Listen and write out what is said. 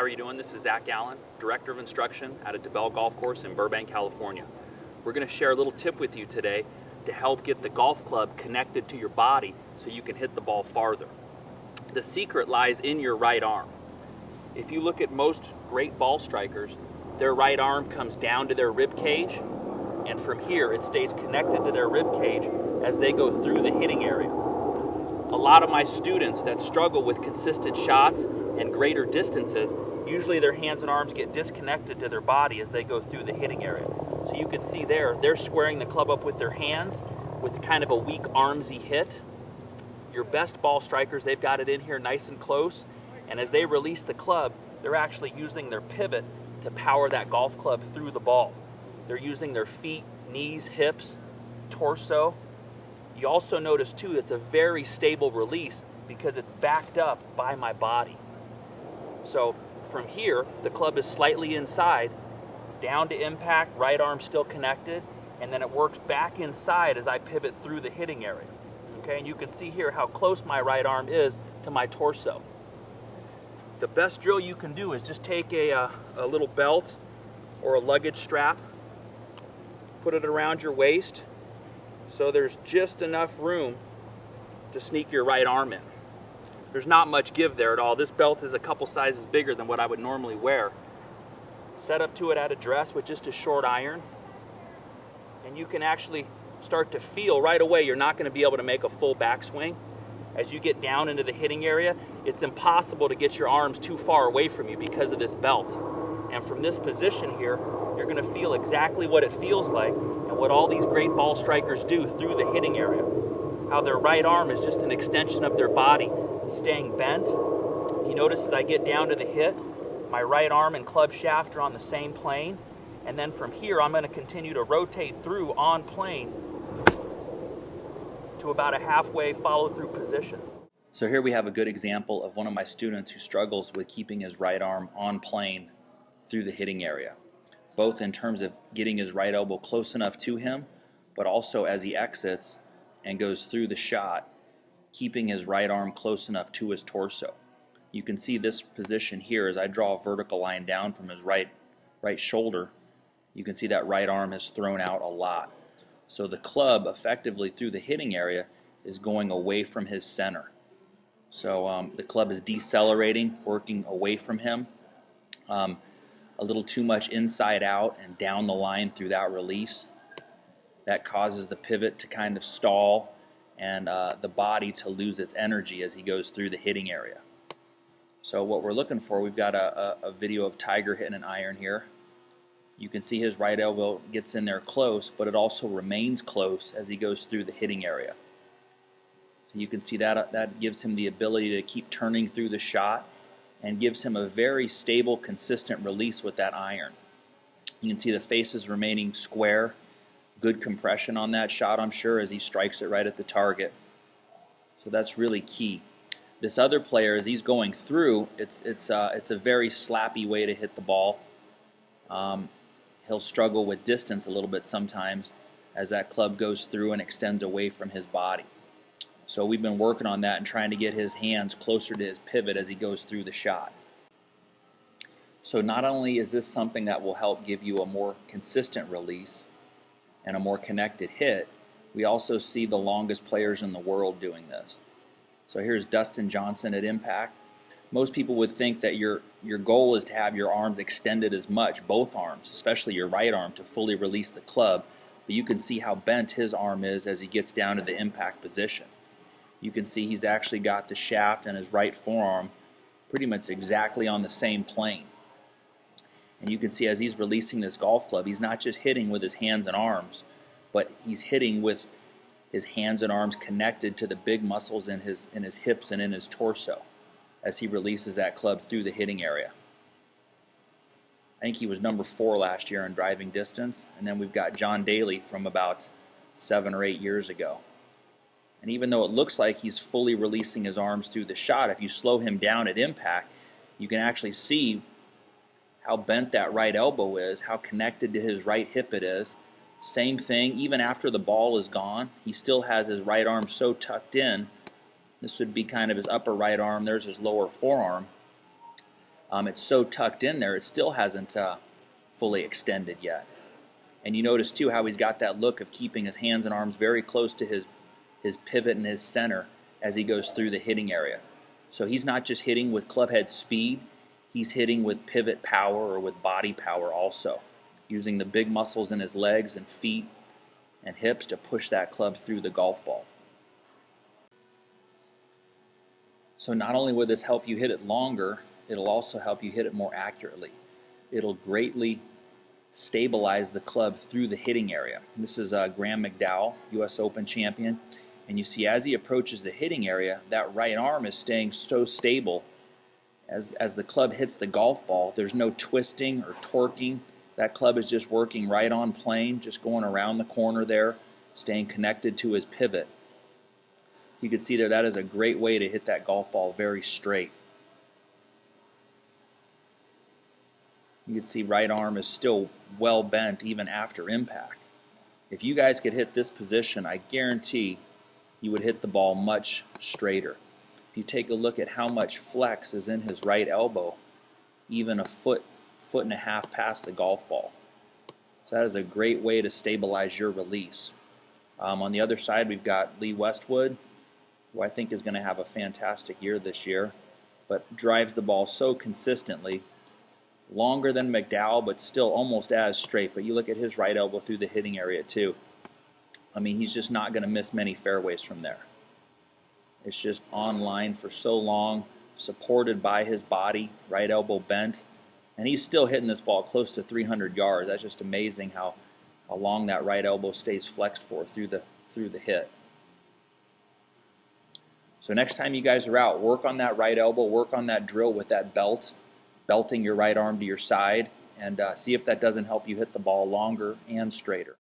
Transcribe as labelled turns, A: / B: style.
A: are you doing? This is Zach Allen, Director of Instruction at a DeBell Golf Course in Burbank, California. We're going to share a little tip with you today to help get the golf club connected to your body so you can hit the ball farther. The secret lies in your right arm. If you look at most great ball strikers, their right arm comes down to their rib cage, and from here it stays connected to their rib cage as they go through the hitting area. A lot of my students that struggle with consistent shots and greater distances, usually their hands and arms get disconnected to their body as they go through the hitting area. So you can see there, they're squaring the club up with their hands with kind of a weak armsy hit. Your best ball strikers, they've got it in here nice and close, and as they release the club, they're actually using their pivot to power that golf club through the ball. They're using their feet, knees, hips, torso. You also notice too, it's a very stable release because it's backed up by my body. So from here, the club is slightly inside, down to impact, right arm still connected, and then it works back inside as I pivot through the hitting area. Okay, and you can see here how close my right arm is to my torso. The best drill you can do is just take a little belt or a luggage strap, put it around your waist, so there's just enough room to sneak your right arm in. There's not much give there at all. This belt is a couple sizes bigger than what I would normally wear. Set up to it at address with just a short iron, and you can actually start to feel right away you're not going to be able to make a full backswing. As you get down into the hitting area, it's impossible to get your arms too far away from you because of this belt. And from this position here, you're going to feel exactly what it feels like and what all these great ball strikers do through the hitting area. How their right arm is just an extension of their body, staying bent. You notice as I get down to the hit, my right arm and club shaft are on the same plane. And then from here, I'm going to continue to rotate through on plane to about a halfway follow-through position.
B: So here we have a good example of one of my students who struggles with keeping his right arm on plane through the hitting area, both in terms of getting his right elbow close enough to him, but also as he exits and goes through the shot, keeping his right arm close enough to his torso. You can see this position here as I draw a vertical line down from his right shoulder. You can see that right arm has thrown out a lot. So the club effectively through the hitting area is going away from his center. So the club is decelerating, working away from him. A little too much inside out and down the line through that release. That causes the pivot to kind of stall and the body to lose its energy as he goes through the hitting area. So what we're looking for, we've got a video of Tiger hitting an iron here. You can see his right elbow gets in there close, but it also remains close as he goes through the hitting area. So you can see that gives him the ability to keep turning through the shot and gives him a very stable, consistent release with that iron. You can see the face is remaining square, good compression on that shot, I'm sure, as he strikes it right at the target. So that's really key. This other player, as he's going through, it's a very slappy way to hit the ball. He'll struggle with distance a little bit sometimes as that club goes through and extends away from his body. So we've been working on that and trying to get his hands closer to his pivot as he goes through the shot. So not only is this something that will help give you a more consistent release and a more connected hit, we also see the longest players in the world doing this. So here's Dustin Johnson at impact. Most people would think that your goal is to have your arms extended as much, both arms, especially your right arm, to fully release the club. But you can see how bent his arm is as he gets down to the impact position. You can see he's actually got the shaft and his right forearm pretty much exactly on the same plane. And you can see as he's releasing this golf club, he's not just hitting with his hands and arms, but he's hitting with his hands and arms connected to the big muscles in his hips and in his torso as he releases that club through the hitting area. I think he was number 4 last year in driving distance, and then we've got John Daly from about 7 or 8 years ago. And even though it looks like he's fully releasing his arms through the shot, if you slow him down at impact, you can actually see how bent that right elbow is, how connected to his right hip it is. Same thing, even after the ball is gone, he still has his right arm so tucked in. This would be kind of his upper right arm, there's his lower forearm. It's so tucked in there, it still hasn't fully extended yet. And you notice too how he's got that look of keeping his hands and arms very close to his pivot and his center as he goes through the hitting area. So he's not just hitting with clubhead speed, he's hitting with pivot power or with body power also, using the big muscles in his legs and feet and hips to push that club through the golf ball. So not only will this help you hit it longer, it'll also help you hit it more accurately. It'll greatly stabilize the club through the hitting area. This is Graham McDowell, U.S. Open champion. And you see as he approaches the hitting area, that right arm is staying so stable. As the club hits the golf ball, there's no twisting or torquing. That club is just working right on plane, just going around the corner there, staying connected to his pivot. You can see there that is a great way to hit that golf ball very straight. You can see right arm is still well bent even after impact. If you guys could hit this position, I guarantee you would hit the ball much straighter. If you take a look at how much flex is in his right elbow, even a foot and a half past the golf ball. So that is a great way to stabilize your release. On the other side, we've got Lee Westwood, who I think is going to have a fantastic year this year, but drives the ball so consistently. Longer than McDowell, but still almost as straight. But you look at his right elbow through the hitting area too. I mean, he's just not going to miss many fairways from there. It's just on line for so long, supported by his body, right elbow bent, and he's still hitting this ball close to 300 yards. That's just amazing how long that right elbow stays flexed for through the hit. So next time you guys are out, work on that right elbow, work on that drill with that belting your right arm to your side, and see if that doesn't help you hit the ball longer and straighter.